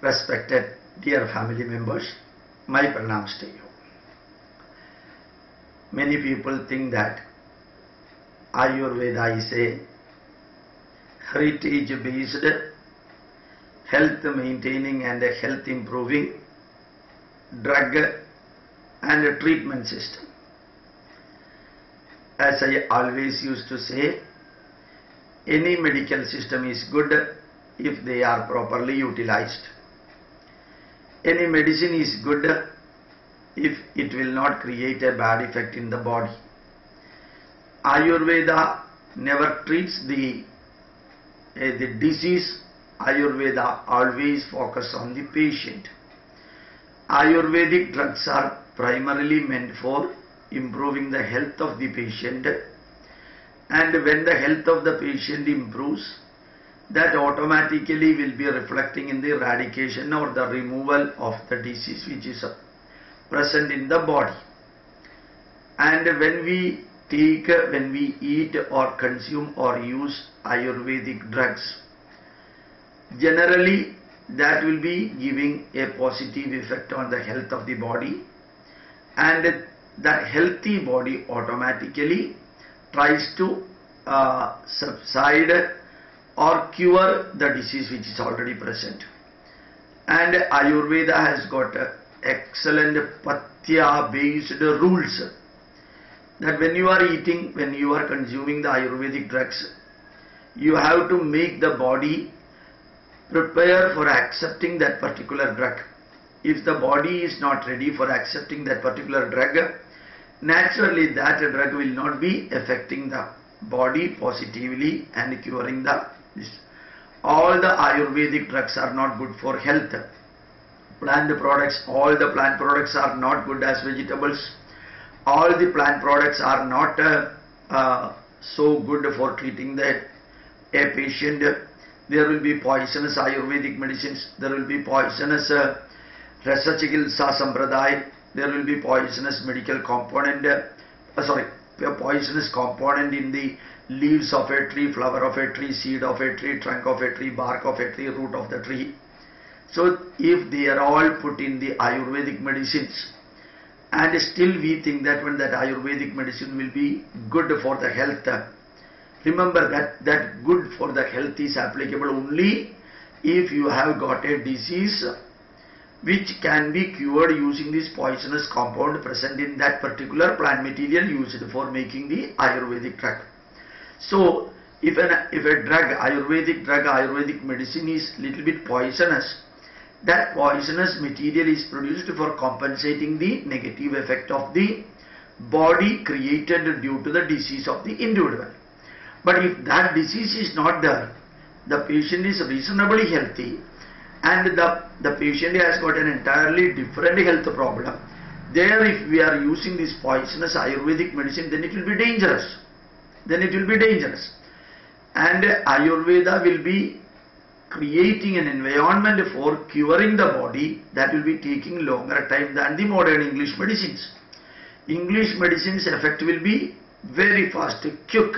Respected dear family members, my pranams to you. Many people think that Ayurveda is a heritage-based, health maintaining and health improving drug and treatment system. As I always used to say, any medical system is good if they are properly utilized. Any medicine is good if it will not create a bad effect in the body. Ayurveda never treats the disease. Ayurveda always focuses on the patient. Ayurvedic drugs are primarily meant for improving the health of the patient, and when the health of the patient improves, that automatically will be reflecting in the eradication or the removal of the disease which is present in the body. And when we eat or consume or use Ayurvedic drugs, generally that will be giving a positive effect on the health of the body, and the healthy body automatically tries to subside or cure the disease which is already present. And Ayurveda has got excellent Patya based rules that when you are eating, when you are consuming the Ayurvedic drugs, you have to make the body prepare for accepting that particular drug. If the body is not ready for accepting that particular drug, naturally that drug will not be affecting the body positively and curing the disease. All the Ayurvedic drugs are not good for health. Plant products, all the plant products are not good as vegetables. All the plant products are not so good for treating a patient. There will be poisonous Ayurvedic medicines. There will be poisonous Rasa Chikitsa Sampradaya. There will be poisonous medical component, poisonous component in the leaves of a tree, flower of a tree, seed of a tree, trunk of a tree, bark of a tree, root of the tree. So if they are all put in the Ayurvedic medicines, and still we think that when that Ayurvedic medicine will be good for the health, remember that good for the health is applicable only if you have got a disease which can be cured using this poisonous compound present in that particular plant material used for making the Ayurvedic drug. So if a drug, Ayurvedic medicine is little bit poisonous, that poisonous material is produced for compensating the negative effect of the body created due to the disease of the individual. But if that disease is not there, the patient is reasonably healthy, and the patient has got an entirely different health problem, there if we are using this poisonous Ayurvedic medicine, then it will be dangerous. And Ayurveda will be creating an environment for curing the body that will be taking longer time than the modern English medicines. English medicines effect will be very fast, quick.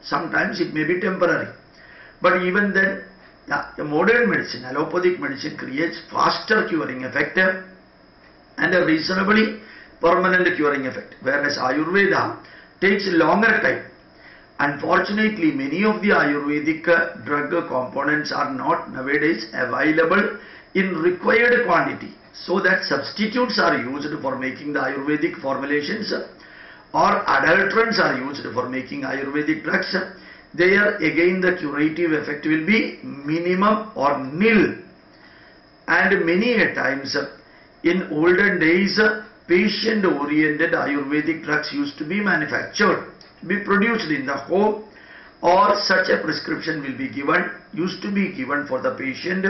Sometimes it may be temporary. But even then, the modern medicine, allopathic medicine, creates faster curing effect and a reasonably permanent curing effect, whereas Ayurveda takes longer time. Unfortunately, many of the Ayurvedic drug components are not nowadays available in required quantity, so that substitutes are used for making the Ayurvedic formulations, or adulterants are used for making Ayurvedic drugs. There again the curative effect will be minimum or nil. And many a times in olden days, patient oriented Ayurvedic drugs used to be manufactured, be produced in the home, or such a prescription will be given, used to be given for the patient,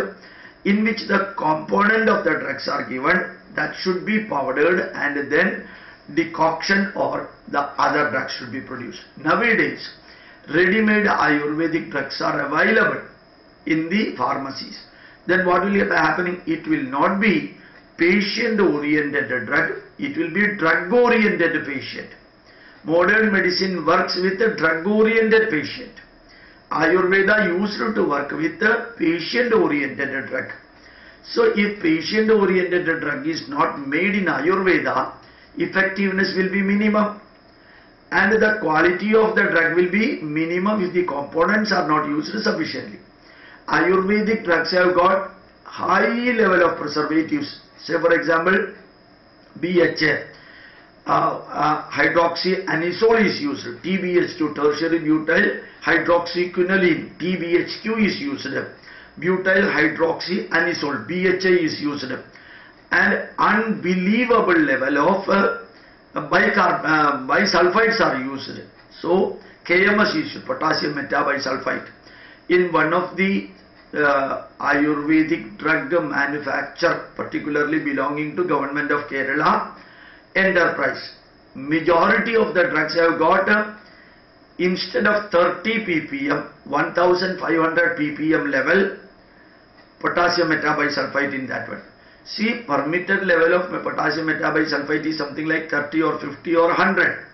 in which the component of the drugs are given, that should be powdered and then decoction or the other drugs should be produced. Nowadays, ready-made Ayurvedic drugs are available in the pharmacies. Then what will be happening? It will not be patient-oriented drug, it will be drug-oriented patient. Modern medicine works with a drug-oriented patient. Ayurveda used to work with a patient-oriented drug. So if patient-oriented drug is not made in Ayurveda, effectiveness will be minimum. And the quality of the drug will be minimum if the components are not used sufficiently. Ayurvedic drugs have got high level of preservatives. Say for example, BHA, hydroxyanisole is used, TBHQ, tertiary butyl hydroxyquinoline, TBHQ is used, butyl hydroxyanisole, BHA is used, and unbelievable level of bisulfides are used. So KMS is used, potassium metabisulfite. In one of the Ayurvedic drug manufacturer, particularly belonging to Government of Kerala enterprise, majority of the drugs have got instead of 30 ppm, 1500 ppm level potassium metabisulfite in that one. See, permitted level of potassium metabisulfite is something like 30 or 50 or 100.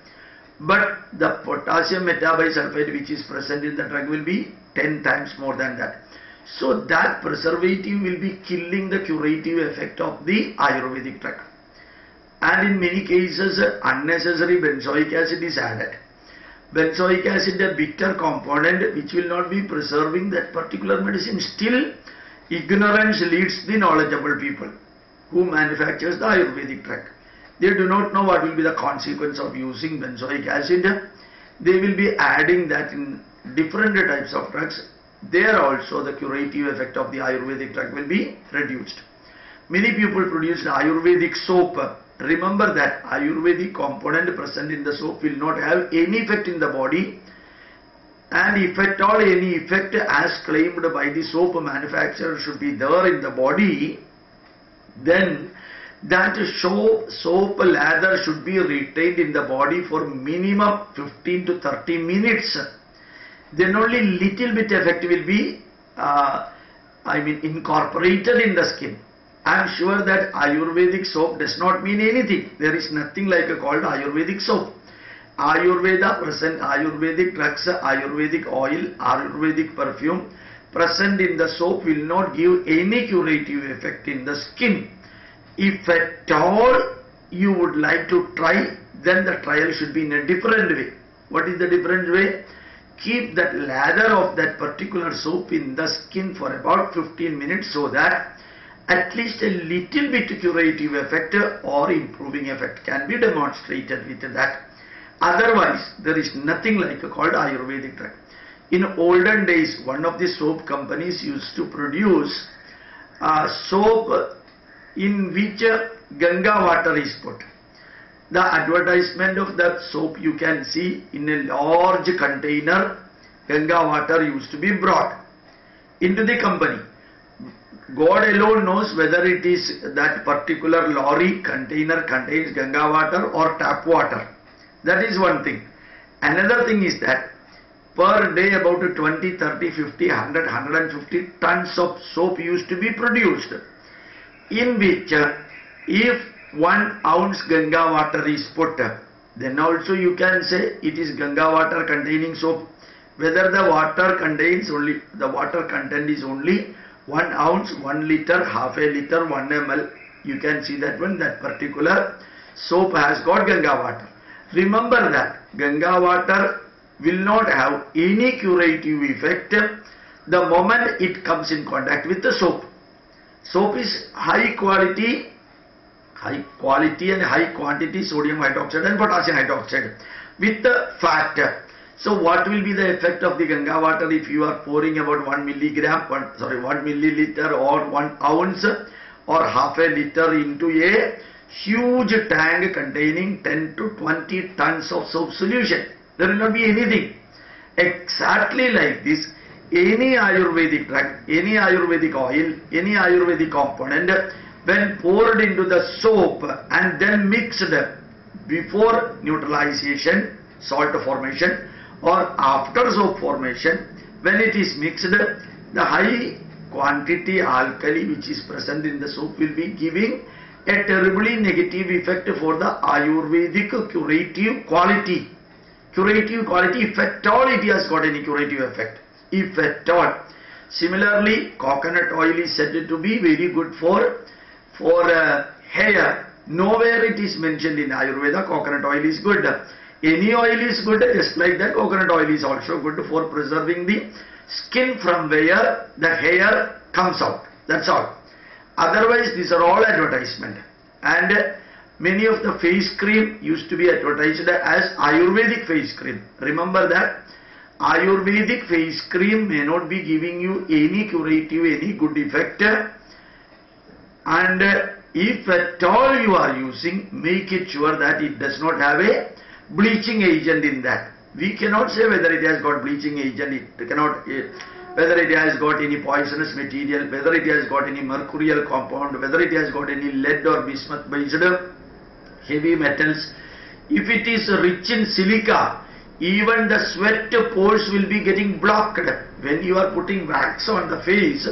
But the potassium metabisulfite which is present in the drug will be 10 times more than that. So that preservative will be killing the curative effect of the Ayurvedic drug. And in many cases unnecessary benzoic acid is added. Benzoic acid, a bitter component which will not be preserving that particular medicine. Still, ignorance leads the knowledgeable people who manufactures the Ayurvedic drug. They do not know what will be the consequence of using benzoic acid. They will be adding that in different types of drugs. There also the curative effect of the Ayurvedic drug will be reduced. Many people produce Ayurvedic soap. Remember that Ayurvedic component present in the soap will not have any effect in the body, and if at all any effect as claimed by the soap manufacturer should be there in the body, then that soap lather should be retained in the body for minimum 15 to 30 minutes. Then only little bit effect will be incorporated in the skin. I am sure that Ayurvedic soap does not mean anything. There is nothing like called Ayurvedic soap. Ayurveda present Ayurvedic drugs, Ayurvedic oil, Ayurvedic perfume present in the soap will not give any curative effect in the skin. If at all you would like to try, then the trial should be in a different way. What is the different way? Keep that lather of that particular soap in the skin for about 15 minutes so that at least a little bit curative effect or improving effect can be demonstrated with that. Otherwise, there is nothing like called Ayurvedic drug. In olden days, one of the soap companies used to produce soap in which Ganga water is put. The advertisement of that soap you can see in a large container. Ganga water used to be brought into the company. God alone knows whether it is that particular lorry container contains Ganga water or tap water. That is one thing. Another thing is that per day about 20, 30, 50, 100, 150 tons of soap used to be produced, in which if 1 ounce Ganga water is put, then also you can say it is Ganga water containing soap. Whether the water contains only, the water content is only 1 ounce, 1 liter, half a liter, 1 ml, you can see that when that particular soap has got Ganga water. Remember that Ganga water will not have any curative effect the moment it comes in contact with the soap. Soap is high quality and high quantity sodium hydroxide and potassium hydroxide with the fat. So what will be the effect of the Ganga water if you are pouring about 1 milliliter or 1 ounce or half a liter into a huge tank containing 10 to 20 tons of soap solution? There will not be anything. Exactly like this, any Ayurvedic drug, any Ayurvedic oil, any Ayurvedic component, when poured into the soap and then mixed before neutralization, salt formation, or after soap formation, when it is mixed, the high quantity alkali which is present in the soap will be giving a terribly negative effect for the Ayurvedic curative quality. Curative quality, if at all it has got any curative effect, if at all. Similarly, coconut oil is said to be very good for hair. Nowhere it is mentioned in Ayurveda coconut oil is good. Any oil is good, just like that coconut oil is also good for preserving the skin from where the hair comes out. That's all. Otherwise, these are all advertisement. And many of the face cream used to be advertised as Ayurvedic face cream. Remember that Ayurvedic face cream may not be giving you any curative, any good effect. And if at all you are using, make it sure that it does not have a bleaching agent in that. We cannot say whether it has got bleaching agent, it cannot, whether it has got any poisonous material, whether it has got any mercurial compound, whether it has got any lead or bismuth based heavy metals. If it is rich in silica, even the sweat pores will be getting blocked. When you are putting wax on the face,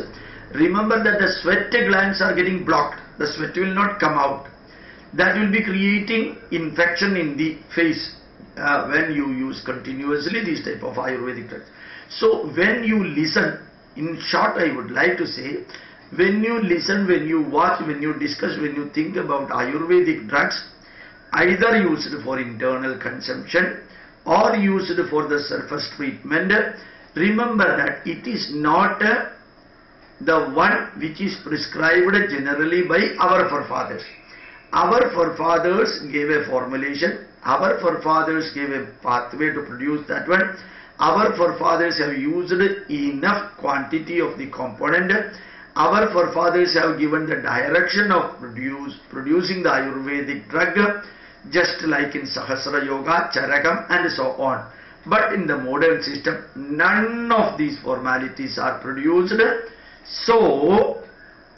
remember that the sweat glands are getting blocked. The sweat will not come out. That will be creating infection in the face when you use continuously these type of Ayurvedic drugs. So when you listen, in short I would like to say, when you listen, when you watch, when you discuss, when you think about Ayurvedic drugs, either used for internal consumption or used for the surface treatment, remember that it is not the one which is prescribed generally by our forefathers. Our forefathers gave a formulation, our forefathers gave a pathway to produce that one. Our forefathers have used enough quantity of the component. Our forefathers have given the direction of producing the Ayurvedic drug, just like in Sahasra Yoga, Charakam and so on. But in the modern system, none of these formalities are produced. So,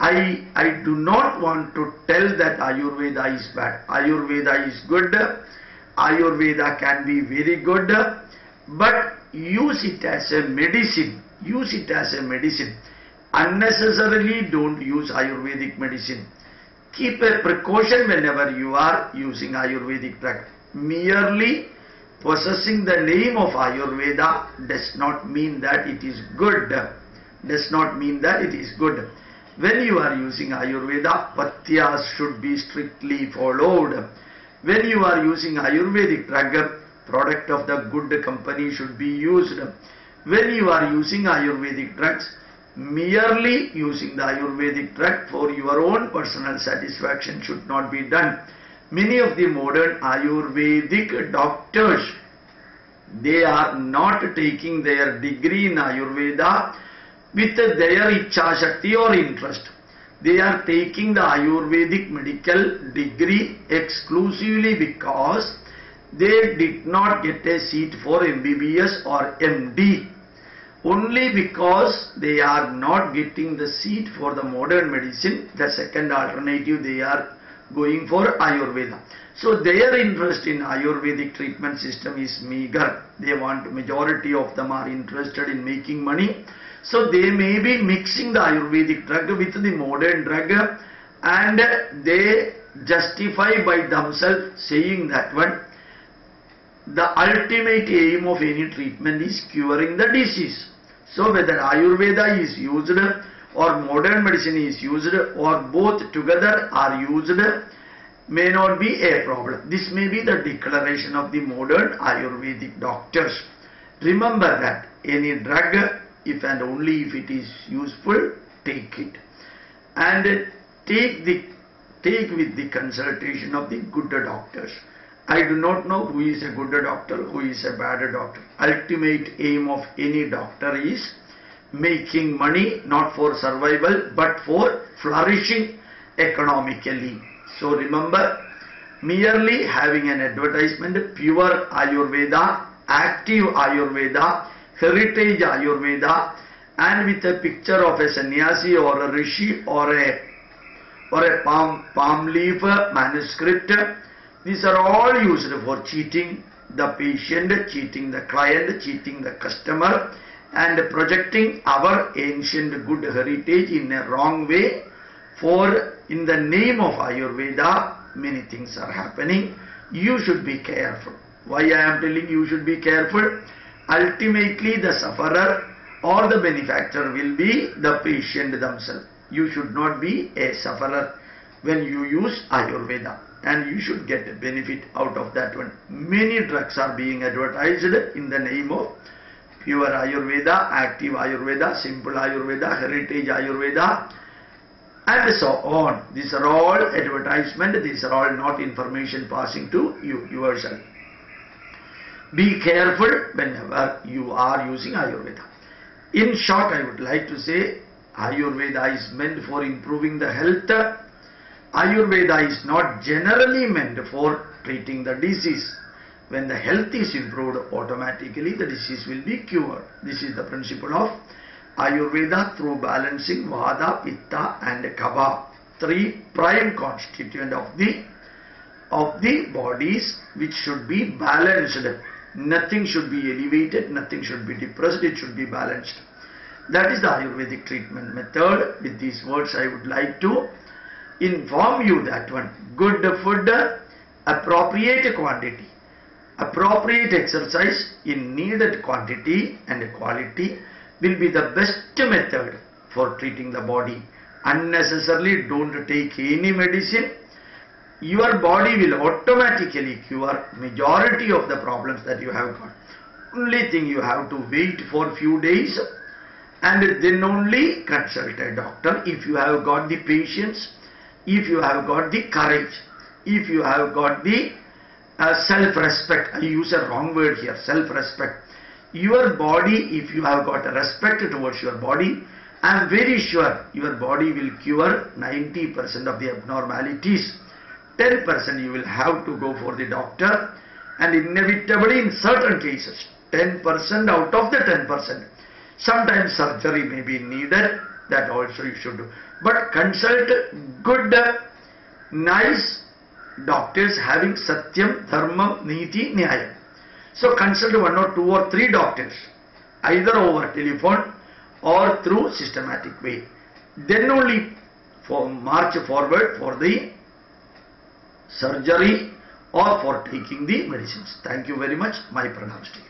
I do not want to tell that Ayurveda is bad. Ayurveda is good. Ayurveda can be very good. But use it as a medicine. Use it as a medicine. Unnecessarily don't use Ayurvedic medicine. Keep a precaution whenever you are using Ayurvedic drug. Merely possessing the name of Ayurveda does not mean that it is good. Does not mean that it is good. When you are using Ayurveda, patyas should be strictly followed. When you are using Ayurvedic drug, product of the good company should be used. When you are using Ayurvedic drugs, merely using the Ayurvedic drug for your own personal satisfaction should not be done. Many of the modern Ayurvedic doctors, they are not taking their degree in Ayurveda with their Ichha Shakti or interest. They are taking the Ayurvedic medical degree exclusively because they did not get a seat for MBBS or MD. Only because they are not getting the seat for the modern medicine, the second alternative they are going for Ayurveda. So their interest in Ayurvedic treatment system is meager. They want, majority of them are interested in making money. So they may be mixing the Ayurvedic drug with the modern drug, and they justify by themselves saying that one, the ultimate aim of any treatment is curing the disease. So whether Ayurveda is used or modern medicine is used or both together are used may not be a problem. This may be the declaration of the modern Ayurvedic doctors. Remember that any drug, if and only if it is useful, take it. And take with the consultation of the good doctors. I do not know who is a good doctor, who is a bad doctor. Ultimate aim of any doctor is making money, not for survival, but for flourishing economically. So remember, merely having an advertisement, pure Ayurveda, active Ayurveda, heritage Ayurveda, and with a picture of a sannyasi or a rishi or a palm leaf manuscript, these are all used for cheating the patient, cheating the client, cheating the customer, and projecting our ancient good heritage in a wrong way. For in the name of Ayurveda, many things are happening. You should be careful. Why I am telling you should be careful? Ultimately, the sufferer or the benefactor will be the patient themselves. You should not be a sufferer when you use Ayurveda, and you should get a benefit out of that one. Many drugs are being advertised in the name of pure Ayurveda, active Ayurveda, simple Ayurveda, heritage Ayurveda, and so on. These are all advertisement. These are all not information passing to you yourself. Be careful whenever you are using Ayurveda. In short, I would like to say Ayurveda is meant for improving the health. Ayurveda is not generally meant for treating the disease. When the health is improved, automatically the disease will be cured. This is the principle of Ayurveda through balancing Vata, Pitta and Kapha, three prime constituent of the bodies, which should be balanced. Nothing should be elevated, nothing should be depressed, it should be balanced. That is the Ayurvedic treatment method. With these words, I would like to inform you that one, good food, appropriate quantity, appropriate exercise in needed quantity and quality will be the best method for treating the body. Unnecessarily don't take any medicine. Your body will automatically cure majority of the problems that you have got. Only thing, you have to wait for few days and then only consult a doctor if you have got the patience, if you have got the courage, if you have got the self-respect. I use a wrong word here, self-respect. Your body, if you have got a respect towards your body, I am very sure your body will cure 90% of the abnormalities. 10% you will have to go for the doctor, and inevitably in certain cases, 10% out of the 10%, sometimes surgery may be needed. That also you should do. But consult good, nice doctors having Satyam, Dharmam, Niti, Nyayam. So consult one or two or three doctors, either over telephone or through systematic way. Then only march forward for the surgery or for taking the medicines. Thank you very much. My pranams to you.